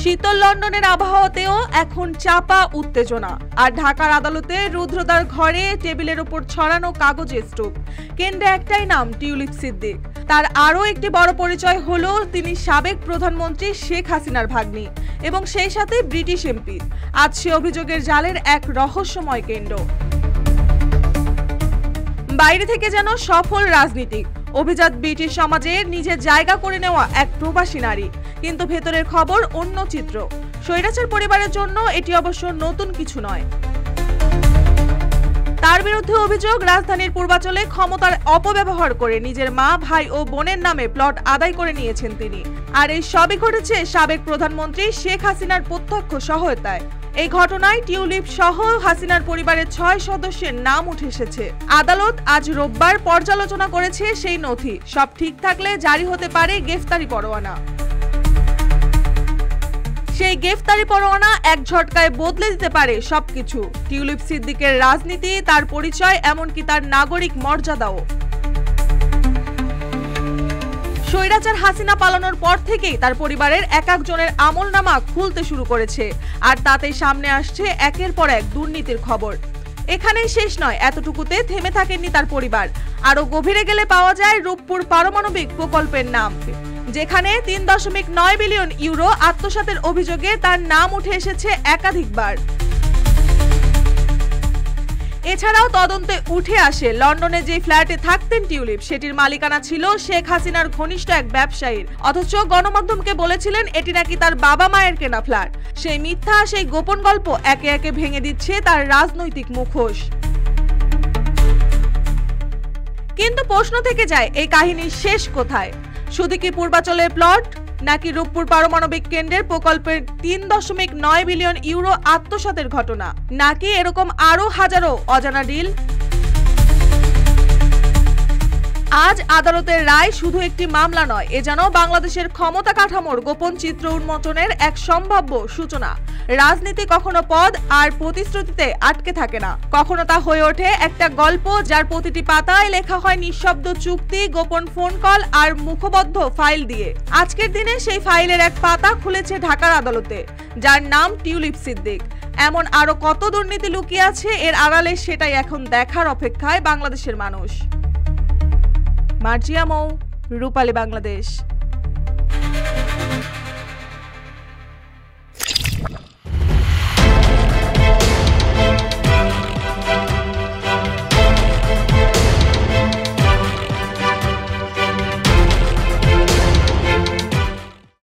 শীতল লন্ডনের আবহাওয়াতেও এখন চাপা উত্তেজনা। আর ঢাকার আদালতে রুদ্রদার ঘরে টেবিলের উপর ছড়ানো কাগজের স্তূপ। কেন্দ্রে একটাই নাম, টিউলিপ সিদ্দিক। তার আরও একটি বড় পরিচয় হলো তিনি সাবেক প্রধানমন্ত্রী শেখ হাসিনার ভাগ্নি এবং সেই সাথে ব্রিটিশ এমপি। আজ সে অভিযোগের জালের এক রহস্যময় কেন্দ্র। বাইরে থেকে যেন সফল রাজনীতিক, অভিজাত ব্রিটিশ সমাজে নিজের জায়গা করে নেওয়া এক প্রবাসী নারী, কিন্তু ভেতরের খবর অন্য চিত্র। স্বৈরাচার পরিবারের জন্য এটি অবশ্য নতুন কিছু নয়। তার বিরুদ্ধে অভিযোগ, রাজধানীর পূর্বাঞ্চলে ক্ষমতার অপব্যবহার করে নিজের মা, ভাই ও বোনের নামে প্লট আদায় করে নিয়েছেন তিনি। আর এই সবই ঘটেছে সাবেক প্রধানমন্ত্রী শেখ হাসিনার প্রত্যক্ষ সহায়তায়। এই ঘটনায় টিউলিপ সহ হাসিনার পরিবারের 6 সদস্যের নাম উঠে এসেছে। আদালত আজ রোববার পর্যালোচনা করেছে সেই নথি। সব ঠিক থাকলে জারি হতে পারে গ্রেফতারি পরোয়ানা। সেই গ্রেফতারি পরোয়ানা এক ঝটকায় বদলে দিতে পারে সবকিছু। টিউলিপ সিদ্দিকের রাজনীতি, তার পরিচয়, এমনকি তার নাগরিক মর্যাদাও। স্বৈরাচার হাসিনা পালানোর পর থেকেই তার পরিবারের এক একজনের আমলনামা খুলতে শুরু করেছে, আর তাতেই সামনে আসছে একের পর এক দুর্নীতির খবর। এখানেই শেষ নয়, এতটুকুতে থেমে থাকেননি তার পরিবার। আরো গভীরে গেলে পাওয়া যায় রূপপুর পারমাণবিক প্রকল্পের নাম, যেখানে 3.9 বিলিয়ন ইউরো আত্মসাতের অভিযোগে তার নাম উঠে এসেছে একাধিকবার। এছাড়াও তদন্তে উঠে আসে লন্ডনে যে ফ্ল্যাটে থাকতেন টিউলিপ, সেটির মালিকানা ছিল শেখ হাসিনার ঘনিষ্ঠ এক ব্যবসায়ীর। অথচ গণমাধ্যমকে বলেছিলেন এটি নাকি তার বাবা মায়ের কেনা ফ্ল্যাট। সেই মিথ্যা, সেই গোপন গল্প একে একে ভেঙে দিচ্ছে তার রাজনৈতিক মুখোশ। কিন্তু প্রশ্ন থেকে যায়, এই কাহিনীর শেষ কোথায়? শুধু কি পূর্বাঞ্চলের প্লট, নাকি রূপপুর পারমাণবিক কেন্দ্রের প্রকল্পের 3.9 বিলিয়ন ইউরো আত্মসাতের ঘটনা, নাকি এরকম আরো হাজারো অজানা ডিল? আজ আদালতের রায় শুধু একটি মামলা নয়, এ যেন বাংলাদেশের ক্ষমতা কাঠামোর গোপন চিত্র উন্মোচনের এক সম্ভাব্য সূচনা। রাজনীতি কখনো পদ আর প্রতিশ্রুতিতে আটকে থাকে না, কখনো তা হয়ে ওঠে একটা গল্প যার প্রতিটি পাতায় লেখা হয় নিঃশব্দ চুক্তি, গোপন ফোন কল আর মুখবদ্ধ ফাইল দিয়ে। আজকের দিনে সেই ফাইলের এক পাতা খুলেছে ঢাকার আদালতে, যার নাম টিউলিপ সিদ্দিক। এমন আরো কত দুর্নীতি লুকিয়ে আছে এর আড়ালে, সেটাই এখন দেখার অপেক্ষায় বাংলাদেশের মানুষ। মার্জিয়া মৌ, রূপালী বাংলাদেশ।